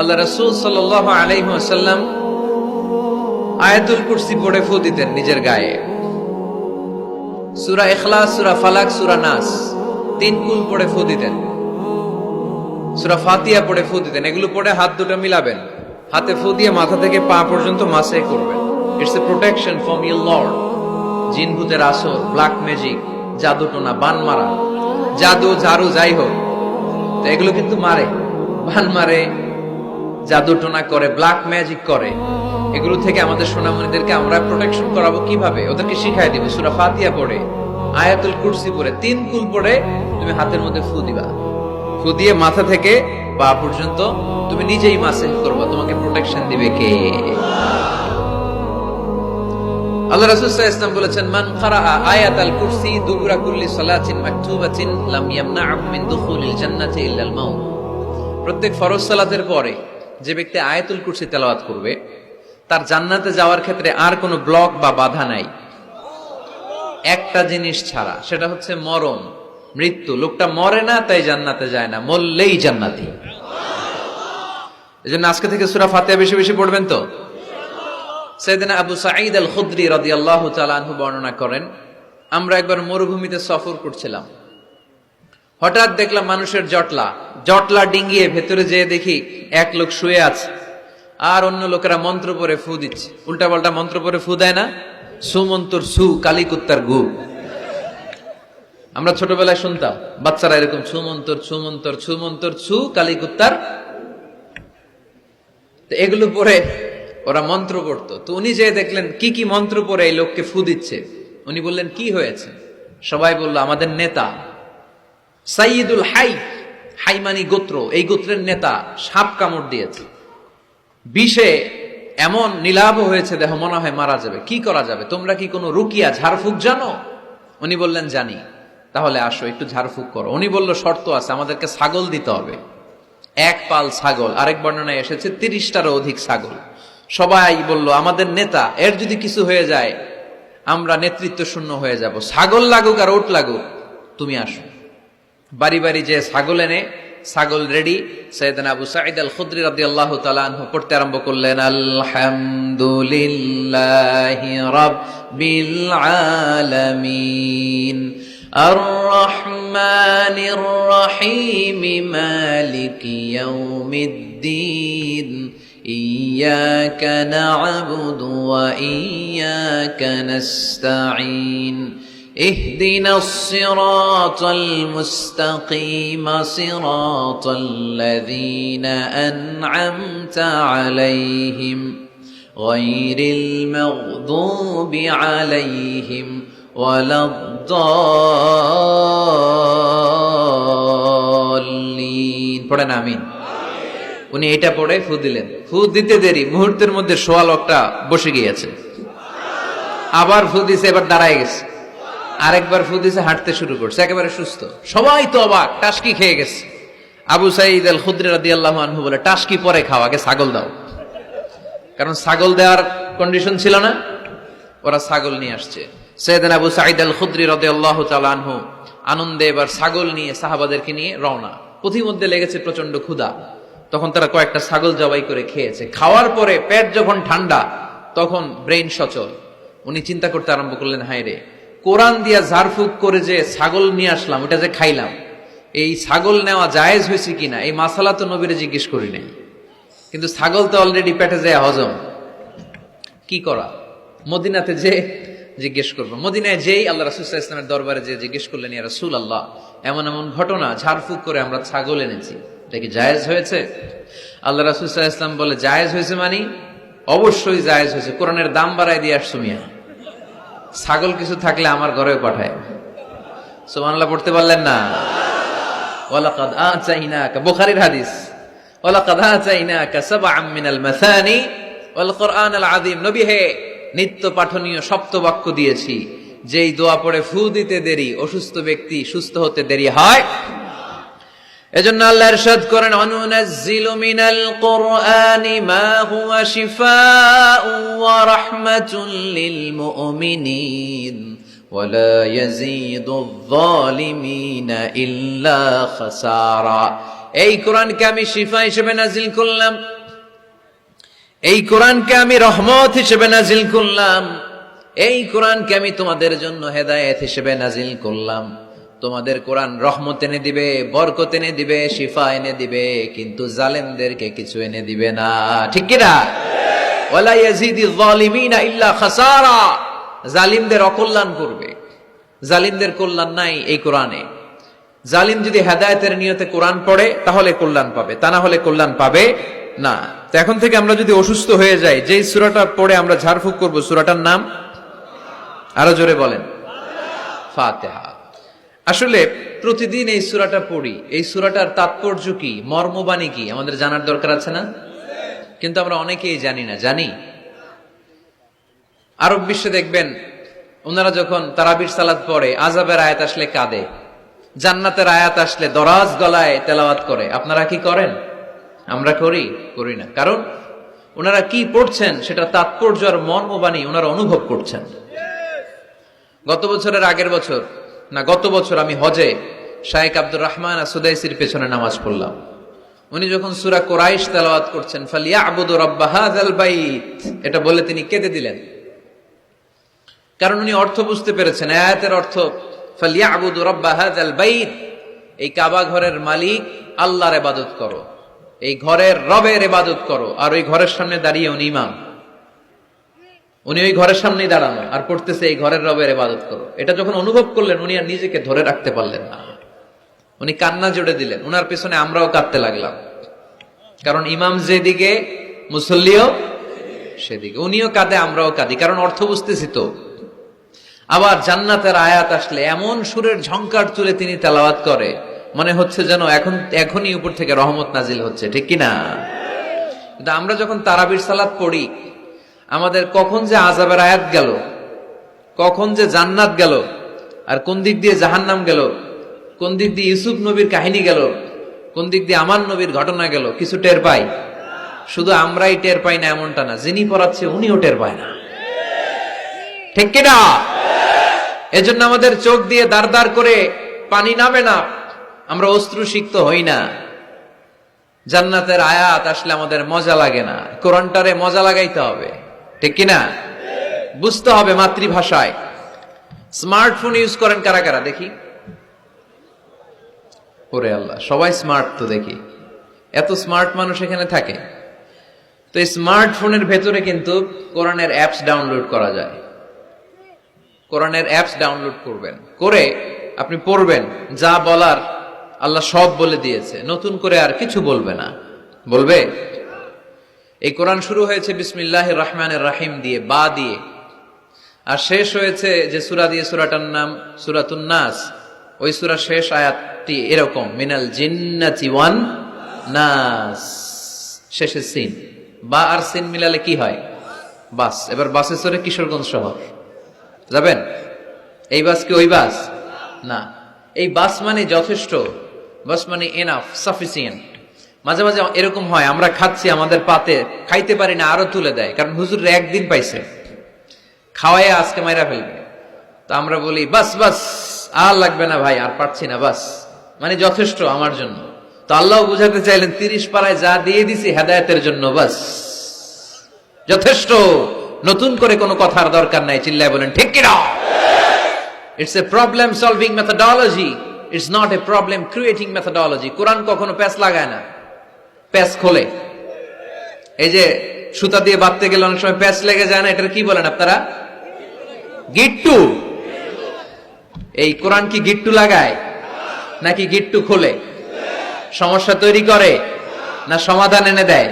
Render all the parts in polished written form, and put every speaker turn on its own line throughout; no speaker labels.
আল্লাহ রাসূল সাল্লাল্লাহু আলাইহি ওয়াসাল্লাম আয়াতুল কুরসি পড়ে ফু দিতেন নিজের গায়ে। সূরা ইখলাস, সূরা ফালাক, সূরা নাস তিন কুল পড়ে ফু দিতেন। সূরা ফাতিহা পড়ে ফু দিতেন। এগুলো পড়ে হাত দুটো মিলাবেন, হাতে ফু দিয়ে মাথা থেকে পা পর্যন্ত মাসে করবেন। It's a protection from your Lord. জিন ভূতের আসর, ব্ল্যাক ম্যাজিক, জাদু টোনা, বান মারা, জাদু ঝাড়ু যাই হোক, তো এগুলো কিন্তু মারে, বান মারে, জাদু টোনা করে, ব্ল্যাক ম্যাজিক করে। এগুলো থেকে আমাদের সোনামণিদেরকে আমরা প্রোটেকশন করাবো কিভাবে? ওদেরকে শিখাই দিব। সূরা ফাতিহা পড়ে, আয়াতুল কুরসি পড়ে, তিন কুল পড়ে তুমি হাতের মধ্যে ফু দিবা। ফু দিয়ে মাথা থেকে পা পর্যন্ত তুমি নিজেই মাসেহ করবা। তোমাকে প্রোটেকশন দিবে কে? আল্লাহ রাসূল সাল্লাল্লাহু আলাইহি ওয়াসাল্লাম বলেছেন, মান ক্বারাআ আয়াতাল কুরসি দুবুরা কুল্লি সালাতিন মাকতুবাতিন লাম ইয়ামনা'হু মিন দুখুলিল জান্নাতি ইল্লাল মাউত। প্রত্যেক ফরজ সালাতের পরে যে ব্যক্তি আয়াতুল কুরসি তেলাওয়াত করবে, তার জান্নাতে যাওয়ার ক্ষেত্রে আর কোনো ব্লক বা বাধা নাই, একটা জিনিস ছাড়া, সেটা হচ্ছে মরণ, মৃত্যু। লোকটা মরে না তাই জান্নাতে যায় না, মরলেই জান্নাতি। এজন্য আজকে থেকে সূরা ফাতিহা বেশি বেশি পড়বেন তো। সাইয়েদনা আবু সাঈদ আল খুদরি রাদিয়াল্লাহু তাআলা আনহু বর্ণনা করেন, আমরা একবার মরুভূমিতে সফর করছিলাম। হঠাৎ দেখলাম মানুষের জটলা ডিঙ্গিয়ে ভেতরে যেয়ে দেখি এক লোক শুয়ে আছে, আর অন্য লোকেরা মন্ত্র পড়ে ফু দিচ্ছে। উল্টা পাল্টা মন্ত্র পড়ে ফু দেয় না, সুমন্তর সু, কালিকুত্তার গু। আমরা ছোটবেলায় শুনতাম বাচ্চারা এরকম ছুমন্তর ছুমন্তর ছুমন্তর ছু, কালিকুত্তার। এগুলো পরে ওরা মন্ত্র পড়তো। তো উনি যে দেখলেন কি কি মন্ত্র পড়ে এই লোককে ফু দিচ্ছে, উনি বললেন কি হয়েছে? সবাই বলল, আমাদের নেতা সাইয়্যিদুল হাই, হাইমানি গোত্র, এই গোত্রের নেতা সাপ কামড় দিয়েছে, বিষে এমন নীলাভ হয়েছে দেহ, মনে হয় মারা যাবে। কি করা যাবে? তোমরা কি কোনো রুকিয়া ঝাড়ফুঁক জানো? উনি বললেন জানি। তাহলে আসো একটু ঝাড়ফুঁক করো। উনি বলল শর্ত আছে, আমাদেরকে ছাগল দিতে হবে, এক পাল ছাগল। আরেক বর্ণনায় এসেছে 30টারও অধিক ছাগল। সবাই বলল, আমাদের নেতা, এর যদি কিছু হয়ে যায় আমরা নেতৃত্ব শূন্য হয়ে যাব, ছাগল লাগুক আর ওট লাগুক, তুমি আসো। বাড়ি বাড়ি যে ছাগল এনে, ছাগল রেডি। সাইয়েদনা আবু সাঈদ আল খুদরি রাদিয়াল্লাহু তাআলা আনহু পড়তে আরম্ভ করলেন, আলহামদুলিল্লাহি রাব্বিল আলামিন আর রহমানির রহিম মালিকি ইয়াউমিদ্দিন ইয়্যাকা না'বুদু ওয়া ইয়্যাকা নাস্তাঈন اهدنا الصراط المستقيم صراط الذين أنعمت عليهم غير المغضوب عليهم ولا الضالين। পড়েন আমিন। উনি এটা পড়ে ফু দিলেন। ফু দিতে দেরি, মুহূর্তের মধ্যে সোয়া লোকটা বসে গিয়েছে। আবার ফু দিছে, এবার দাঁড়ায় গেছে। আরেকবার ফু দিছে, হাঁটতে শুরু করছে, একেবারে সুস্থ। সবাই তো অবাক, টাসকি খেয়ে গেছে। আবু সাঈদ আল খুদরি রাদিয়াল্লাহু আনহু বলে, টাসকি পরে খাও, আগে ছাগল দাও। কারণ ছাগল দেওয়ার কন্ডিশন ছিল না। ওরা ছাগল নিয়ে আসছে। সাইয়েদনা আবু সাঈদ আল খুদরি রাদিয়াল্লাহু তাআলা আনহু আনন্দে এবার ছাগল নিয়ে সাহাবাদেরকে নিয়ে রওনা। পথিমধ্যে লেগেছে প্রচন্ড ক্ষুধা। তখন তারা কয়েকটা ছাগল জবাই করে খেয়েছে। খাওয়ার পরে পেট যখন ঠান্ডা, তখন ব্রেইন সচল। উনি চিন্তা করতে আরম্ভ করলেন, হায় রে, কোরআন দিয়া ঝাড়ফুঁক করে যে ছাগল নিয়ে আসলাম, ওটা যে খাইলাম, এই ছাগল নেওয়া জায়েজ হয়েছে কিনা এই মাসালা তো নবীরে জিজ্ঞেস করি নাই। কিন্তু ছাগল তো অলরেডি পেটে যায় হজম, কি করা? মদিনাতে যে জিজ্ঞেস করবো। মদিনায় যেই আল্লাহ রাসূল সাল্লাল্লাহু আলাইহি ওয়াসাল্লামের দরবারে যে জিজ্ঞেস করলেন, ইয়া রাসূলুল্লাহ, এমন এমন ঘটনা, ঝাড়ফুঁক করে আমরা ছাগল এনেছি, এটা কি জায়েজ হয়েছে? আল্লাহ রাসূল সাল্লাল্লাহু আলাইহি ওয়াসাল্লাম বলে, জায়েজ হয়েছে মানে অবশ্যই জায়েজ হয়েছে। কোরআনের দাম বাড়ায় দিয়ে আসছো মিয়া, ছাগল কিছু থাকলে আমার ঘরেও পাঠায়। সুবহানাল্লাহ পড়তে পারলেন না? ওয়ালাকাদ আতাইনাকা, বুখারীর হাদিস, ওয়ালাকাদ আতাইনাকা সাবআম মিনাল মাসানি ওয়াল কুরআনাল আযীম। নবী হে, নিত্য পাঠনীয় সপ্তবাক্য দিয়েছি, যেই দোয়া পড়ে ফু দিতে দেরি, অসুস্থ ব্যক্তি সুস্থ হতে দেরি হয়। এজন্য আল্লাহ ইরশাদ করেন, অনুনাজ্জিলু মিনাল কুরআনি মা হুয়া শিফাউ ওয়া রাহমাতুল লিল মুমিনিন ওয়া লা ইয়াজিদুয যালিমিনা ইল্লা খাসারা। এই কোরআনকে আমি শিফা হিসেবে নাজিল করলাম, এই কোরআনকে আমি রহমত হিসেবে নাজিল করলাম, এই কোরআনকে আমি তোমাদের জন্য হেদায়েত হিসেবে নাজিল করলাম। তোমাদের কোরআন রহমত এনে দিবে, বরকত এনে দিবে, শিফা এনে দিবে, কিন্তু জালেমদেরকে কিছু এনে দিবে না। ঠিক কি না? ওয়ালা ইয়াজিদিয যালিমিনা ইল্লা খাসারা। জালিমদের অকল্যাণ করবে, জালিমদের কল্যাণ নাই এই কোরআনে। জালিম যদি হেদায়েতের নিয়তে কোরআন পড়ে তাহলে কল্যাণ পাবে, তা না হলে কল্যাণ পাবে না। তো এখন থেকে আমরা যদি অসুস্থ হয়ে যাই, যেই সূরাটা পড়ে আমরা ঝাড়ফুঁক করব, সূরাটার নাম আরো জোরে বলেন, ফাতিহা। আসলে প্রতিদিন এই সূরাটা পড়ি, এই সূরাটার তাৎপর্য কি, মর্মবাণী কি আমাদের জানার দরকার আছে না? কিন্তু আমরা অনেকেই জানি না। জানি? আরব বিশ্বে দেখবেন ওনারা যখন তারাবির সালাত পড়ে, আযাবের আয়াত আসলে কাঁদে, জান্নাতের আয়াত আসলে দরাজ গলায় তেলাওয়াত করে। আপনারা কি করেন? আমরা করি না। কারণ ওনারা কি পড়ছেন সেটা তাৎপর্য আর মর্মবাণী ওনারা অনুভব করছেন। গত বছরের আগের বছর না, গত বছর আমি হজে শায়েখ আব্দুর রহমান আসুদাইসির পেছনে নামাজ পড়লাম। উনি যখন সূরা কুরাইশ তেলাওয়াত করছেন, ফালিয়াবুদু রাব্ব হাযাল বাইত, এটা বলে তিনি কেঁদে দিলেন। কারণ উনি অর্থ বুঝতে পেরেছেন, আয়াতের অর্থ ফালিয়াবুদু রাব্ব হাযাল বাইত, এই কাবা ঘরের মালিক আল্লাহর ইবাদত করো, এই ঘরের রবের ইবাদত করো। আর ওই ঘরের সামনে দাঁড়িয়ে উনি ইমাম, উনি ওই ঘরের সামনেই দাঁড়ানো আর পড়তেছে এই ঘরের রবের ইবাদত করো। এটা যখন অনুভব করলেন, উনি আর নিজেকে ধরে রাখতে পারলেন না, উনি কান্না জুড়ে দিলেন। উনার পেছনে আমরাও কাঁদতে লাগলাম, কারণ ইমাম যেদিকে মুসল্লিও সেদিকে। উনিও কাঁদে, আমরাও কাঁদি, কারণ অর্থ বুঝতেছি তো। আবার জান্নাতের আয়াত আসলে এমন সুরের ঝংকার তুলে তিনি তেলাওয়াত করে, মনে হচ্ছে যেন এখনই উপর থেকে রহমত নাজিল হচ্ছে। ঠিক কিনা? কিন্তু আমরা যখন তারাবির সালাত পড়ি, আমাদের কখন যে আযাবের আয়াত গেল, কখন যে জান্নাত গেল, আর কোন দিক দিয়ে জাহান্নাম গেল, কোন দিক দিয়ে ইউসুফ নবীর কাহিনী গেল, কোন দিক দিয়ে আমার নবীর ঘটনা গেল, কিছু টের পাই? শুধু আমরাই টের পাই না এমনটা না, যিনি পড়াচ্ছে উনিও টের পায় না। ঠিক কিনা? এজন্য আমাদের চোখ দিয়ে দাঁড় দাঁড় করে পানি নামে না, আমরা অশ্রুসিক্ত হই না। জান্নাতের আয়াত আসলে আমাদের মজা লাগে না, কোরআনটারে মজা লাগাইতে হবে। ঠিক কিনা? বুঝতে হবে মাতৃভাষায়। স্মার্টফোন ইউজ করেন কারা কারা দেখি? ওরে আল্লাহ, সবাই স্মার্ট তো দেখি, এত স্মার্ট মানুষ এখানে থাকে। তো এই স্মার্টফোনের ভেতরে কিন্তু কোরআনের অ্যাপস ডাউনলোড করা যায়। কোরআনের অ্যাপস ডাউনলোড করবেন, করে আপনি পড়বেন, যা বলার আল্লাহ সব বলে দিয়েছে, নতুন করে আর কিছু বলবে না। বলবে? এই কোরআন শুরু হয়েছে বিসমিল্লাহির রহমানির রহিম দিয়ে, বা দিয়ে, আর শেষ হয়েছে যে সূরা দিয়ে, সূরাটার নাম সূরাতুন নাস। ওই সূরার শেষ আয়াতটি এরকম, মিনাল জিন্নাতি ওয়ান নাস, শেষে সিন। বা আর সিন মিলালে কি হয়? বাস। এবার বাসে চড়ে কিশোরগঞ্জ শহর যাবেন? এই বাস কি ওই বাস? না, এই বাস মানে যথেষ্ট, বাস মানে এনাফ, সাফিসিয়েন্ট। মাঝে মাঝে এরকম হয়, আমরা খাচ্ছি, আমাদের পাতে খাইতে পারি না, আরো তুলে দেয়, কারণ হুজুর একদিন পাইছে, খাওয়াই আজকে মাইরা ফেলবে। তো আমরা বলি বাস বাস, আর লাগবে না ভাই, আর পারছি না, বাস মানে যথেষ্ট আমার জন্য। তো আল্লাহ বুঝাতে চাইলেন 30 পারায় যা দিয়ে দিছি হেদায়েতের জন্য, বাস যথেষ্ট, নতুন করে কোনো কথার দরকার নাই। চিল্লায় বলেন ঠিক কিনা? It's a problem solving methodology, it's not a problem creating methodology. কোরআন কখনো প্যাচ লাগায় না, প্যাচ খোলে। এই যে সুতা দিয়ে বাঁধতে গেলে অনেক সময় প্যাচ লেগে যায় না, এটার কি বলেন আপনারা? গিট্টু। এই কোরআন কি গিট্টু লাগায় নাকি গিট্টু খোলে? সমস্যা তৈরি করে না সমাধান এনে দেয়?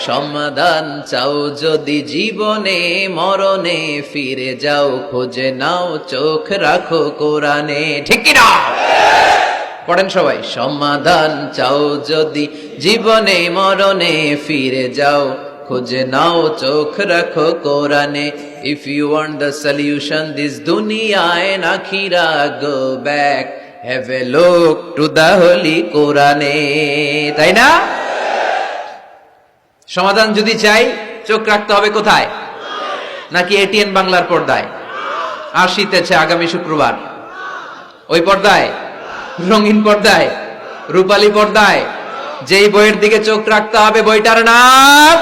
সমাধান চাও যদি জীবনে মরণে, ফিরে যাও খোঁজে নাও, চোখ রাখো কোরআনে। ঠিক কিনা? পড়েন সবাই। সমাধান চাও যদি জীবনে মরণে, ফিরে যাও খোঁজে নাও, চোখ রাখো কোরআনে। If you want the solution this দুনিয়া এন্ড আখিরা, go back, have a look to the holy কোরআনে। তাই না? সমাধান যদি চাই, চোখ রাখতে হবে কোথায়? নাকি এটিএন বাংলার পর্দায়? আসিতেছে আগামী শুক্রবার ওই পর্দায়, রঙিন পর্দায়, রূপালী পর্দায়, যেই বইয়ের দিকে চোখ রাখতে হবে বইটার নাম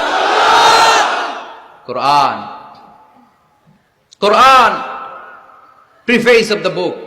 কোরআন। কোরআন, প্রিফেস অফ দ্য বুক।